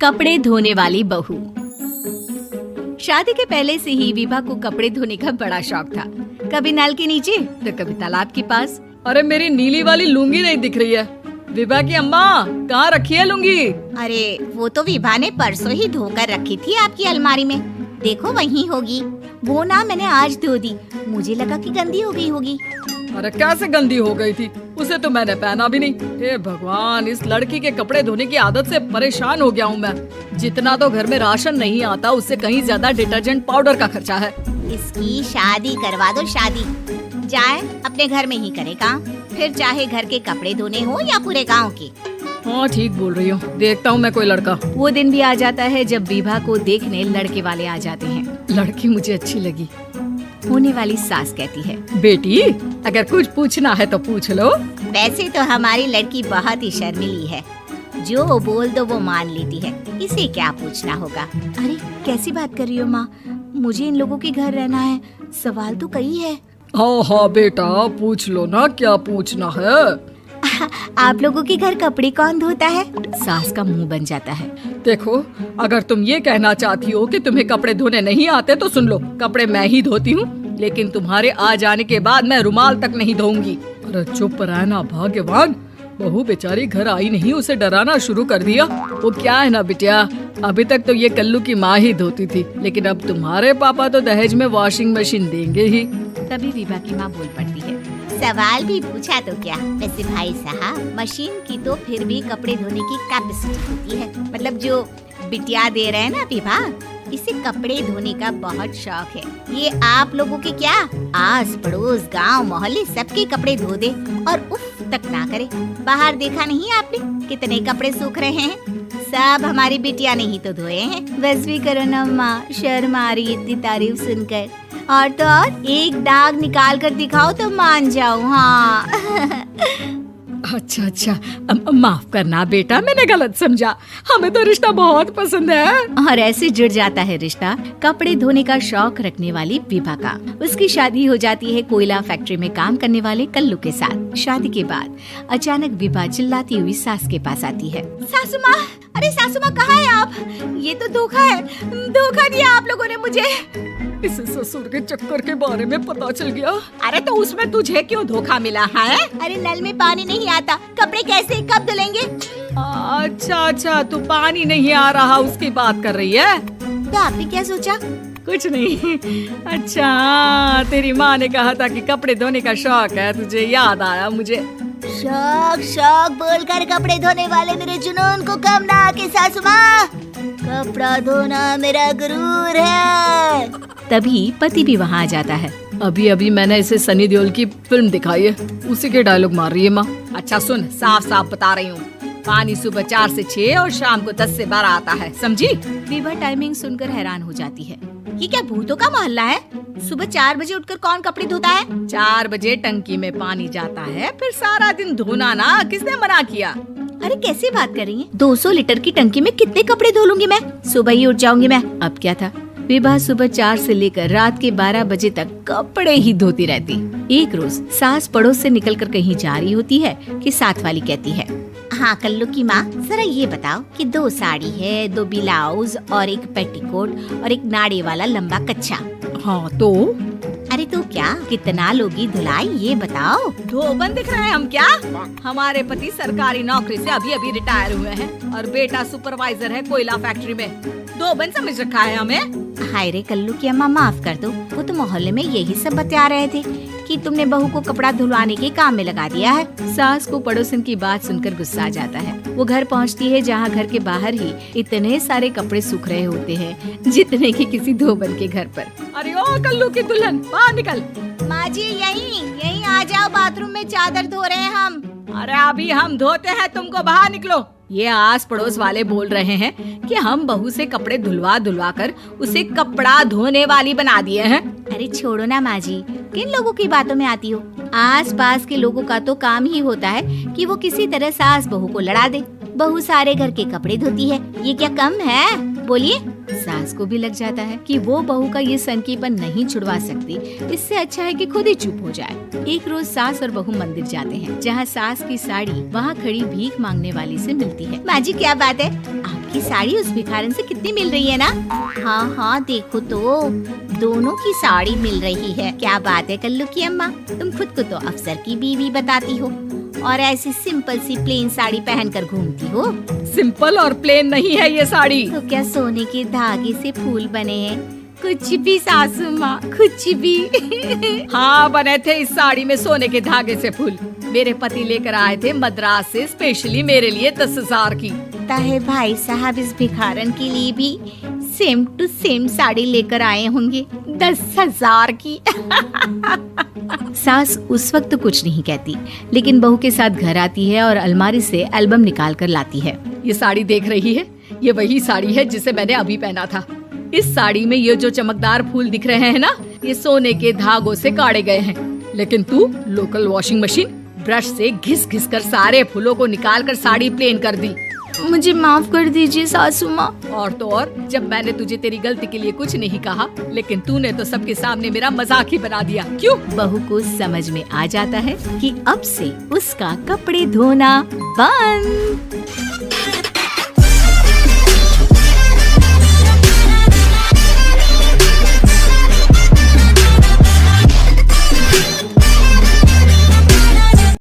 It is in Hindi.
कपड़े धोने वाली बहू। शादी के पहले से ही विभा को कपड़े धोने का बड़ा शौक था। कभी नल के नीचे तो कभी तालाब के पास। अरे मेरी नीली वाली लुंगी नहीं दिख रही है। विभा की अम्मा, कहाँ रखी है लुंगी? अरे वो तो विभा ने परसों ही धोकर रखी थी आपकी अलमारी में। देखो वहीं होगी। वो ना मैंने आज धो दी, मुझे लगा कि गंदी हो गई होगी। अरे कैसे गंदी हो गई थी? उसे तो मैंने पहना भी नहीं। हे भगवान, इस लड़की के कपड़े धोने की आदत से परेशान हो गया हूँ मैं। जितना तो घर में राशन नहीं आता, उससे कहीं ज्यादा डिटर्जेंट पाउडर का खर्चा है। इसकी शादी करवा दो, शादी। जाए अपने घर में ही करे काम, फिर चाहे घर के कपड़े धोने हो या पूरे गांव के। हाँ ठीक बोल रही हो, देखता हूँ मैं कोई लड़का। वो दिन भी आ जाता है जब विभा को देखने लड़के वाले आ जाते हैं। लड़की मुझे अच्छी लगी। होने वाली सास कहती है, बेटी अगर कुछ पूछना है तो पूछ लो। वैसे तो हमारी लड़की बहुत ही शर्मीली है, जो बोल दो वो मान लेती है, इसे क्या पूछना होगा। अरे कैसी बात कर रही हो माँ, मुझे इन लोगों के घर रहना है, सवाल तो कई है। हाँ हाँ बेटा, पूछ लो ना, क्या पूछना है। आप लोगों के घर कपड़े कौन धोता है? सास का मुंह बन जाता है। देखो, अगर तुम ये कहना चाहती हो कि तुम्हें कपड़े धोने नहीं आते तो सुन लो, कपड़े मैं ही धोती हूँ, लेकिन तुम्हारे आ जाने के बाद मैं रुमाल तक नहीं धोऊंगी। अरे चुप रहना भाग्यवान, बहू बेचारी घर आई नहीं, उसे डराना शुरू कर दिया। वो क्या है ना बिटिया, अभी तक तो ये कल्लू की माँ ही धोती थी, लेकिन अब तुम्हारे पापा तो दहेज में वॉशिंग मशीन देंगे ही। तभी विभा की माँ बोल पड़ती है, सवाल भी पूछा तो क्या। वैसे भाई साहब, मशीन की तो फिर भी कपड़े धोने की कैपेसिटी होती है। मतलब जो बिटिया दे रहे हैं ना विभा, इसे कपड़े धोने का बहुत शौक है। ये आप लोगों के क्या, आस पड़ोस गांव मोहल्ले सबके कपड़े धो दे और उफ तक ना करे। बाहर देखा नहीं आपने कितने कपड़े सूख रहे हैं? सब हमारी बिटिया ने ही तो धोए हैं। बस भी करो ना माँ, शर्म आ रही इतनी तारीफ सुनकर। और तो और एक दाग निकाल कर दिखाओ तो मान जाऊँ। हाँ अच्छा अच्छा, माफ करना बेटा, मैंने गलत समझा। हमें तो रिश्ता बहुत पसंद है। और ऐसे जुड़ जाता है रिश्ता कपड़े धोने का शौक रखने वाली विभा का। उसकी शादी हो जाती है कोयला फैक्ट्री में काम करने वाले कल्लू के साथ। शादी के बाद अचानक विभा चिल्लाती हुई सास के पास आती है। सासू माँ, अरे सासू माँ कहाँ है आप? ये तो धोखा है, धोखा दिया आप लोगों ने मुझे। इस ससुर के चक्कर के बारे में पता चल गया। अरे तो उसमें तुझे क्यों धोखा मिला है? अरे नल में पानी नहीं आता, कपड़े कैसे कब धुलेंगे? अच्छा अच्छा, तू पानी नहीं आ रहा उसकी बात कर रही है। तो आपने क्या सोचा? कुछ नहीं। अच्छा, तेरी माँ ने कहा था कि कपड़े धोने का शौक है, तुझे याद आया मुझे। शौक शौक बोलकर कपड़े धोने वाले मेरे जुनून को कम ना आके सासू माँ, कपड़ा धोना मेरा गुरूर है। तभी पति भी वहाँ आ जाता है। अभी अभी मैंने इसे सनी देओल की फिल्म दिखाई है, उसी के डायलॉग मार रही है माँ। अच्छा सुन, साफ साफ बता रही हूँ, पानी सुबह 4 से 6 और शाम को 10 से 12 आता है, समझी? विभा टाइमिंग सुनकर हैरान हो जाती है। ये क्या भूतों का मोहल्ला है? सुबह 4 बजे उठकर कौन कपड़े धोता है? 4 बजे टंकी में पानी जाता है, फिर सारा दिन धोना ना, किसने मना किया? अरे कैसी बात कर रही हैं? 200 लीटर की टंकी में कितने कपड़े धो लूंगी मैं? सुबह ही उठ जाऊंगी मैं। अब क्या था, विभा सुबह 4 से लेकर रात के 12 बजे तक कपड़े ही धोती रहती। एक रोज सास पड़ोस से निकलकर कहीं जा रही होती है कि साथ वाली कहती है, हाँ कल्लू की माँ, जरा ये बताओ कि 2 साड़ी है, 2 ब्लाउज और एक पेटीकोट और एक नाड़े वाला लंबा कच्छा। हाँ तो? अरे तो क्या, कितना लोगी धुलाई ये बताओ। धोबन दिख रहे हैं हम क्या? हमारे पति सरकारी नौकरी से अभी अभी रिटायर हुए हैं और बेटा सुपरवाइजर है कोयला फैक्ट्री में। धोबन समझ रखा है हमें। हाय रे कल्लू की अम्मा, माफ कर दो, वो तो मोहल्ले में यही सब बता रहे थे कि तुमने बहू को कपड़ा धुलवाने के काम में लगा दिया है। सास को पड़ोसन की बात सुनकर गुस्सा आ जाता है। वो घर पहुंचती है जहां घर के बाहर ही इतने सारे कपड़े सूख रहे होते हैं जितने कि किसी धोबन के घर पर। अरे ओ कल्लू की दुल्हन, बाहर निकल। माँ जी यहीं आ जाओ, बाथरूम में चादर धो रहे हैं हम। अरे अभी हम धोते हैं, तुमको बाहर निकलो। ये आस पड़ोस वाले बोल रहे हैं कि हम बहू से कपड़े धुलवा धुलवा कर उसे कपड़ा धोने वाली बना दिए हैं। अरे छोड़ो ना माँ जी, किन लोगों की बातों में आती हो? आस पास के लोगों का तो काम ही होता है कि वो किसी तरह सास बहू को लड़ा दे। बहू सारे घर के कपड़े धोती है, ये क्या कम है? बोलिए। सास को भी लग जाता है कि वो बहू का ये सनकीपन नहीं छुड़वा सकती, इससे अच्छा है कि खुद ही चुप हो जाए। एक रोज सास और बहू मंदिर जाते हैं, जहाँ सास की साड़ी वहाँ खड़ी भीख मांगने वाली से मिलती है। माँ जी क्या बात है, आपकी साड़ी उस भिखारन से कितनी मिल रही है ना? हाँ हाँ देखो तो, दोनों की साड़ी मिल रही है। क्या बात है कल्लू की अम्मा, तुम खुद को तो अफसर की बीवी बताती हो और ऐसी सिंपल सी प्लेन साड़ी पहनकर घूमती हो। सिंपल और प्लेन नहीं है ये साड़ी। तो क्या सोने के धागे से फूल बने हैं? कुछ भी सासू माँ, कुछ भी। हाँ बने थे इस साड़ी में सोने के धागे से फूल। मेरे पति लेकर आए थे मद्रास से स्पेशली मेरे लिए 10,000 की। ताहे भाई साहब इस भिखारन के लिए भी सेम टू सेम साड़ी लेकर आए होंगे 10,000 की। सास उस वक्त तो कुछ नहीं कहती, लेकिन बहू के साथ घर आती है और अलमारी से एल्बम निकाल कर लाती है। ये साड़ी देख रही है, ये वही साड़ी है जिसे मैंने अभी पहना था। इस साड़ी में ये जो चमकदार फूल दिख रहे हैं ना, ये सोने के धागों से काढ़े गए हैं। लेकिन तू लोकल वॉशिंग मशीन ब्रश से घिस घिस कर सारे फूलों को निकाल कर साड़ी प्लेन कर दी। मुझे माफ कर दीजिए सासू माँ। और तो और, जब मैंने तुझे तेरी गलती के लिए कुछ नहीं कहा, लेकिन तूने तो सबके सामने मेरा मजाक ही बना दिया। क्यों? बहू को समझ में आ जाता है कि अब से उसका कपड़े धोना बंद।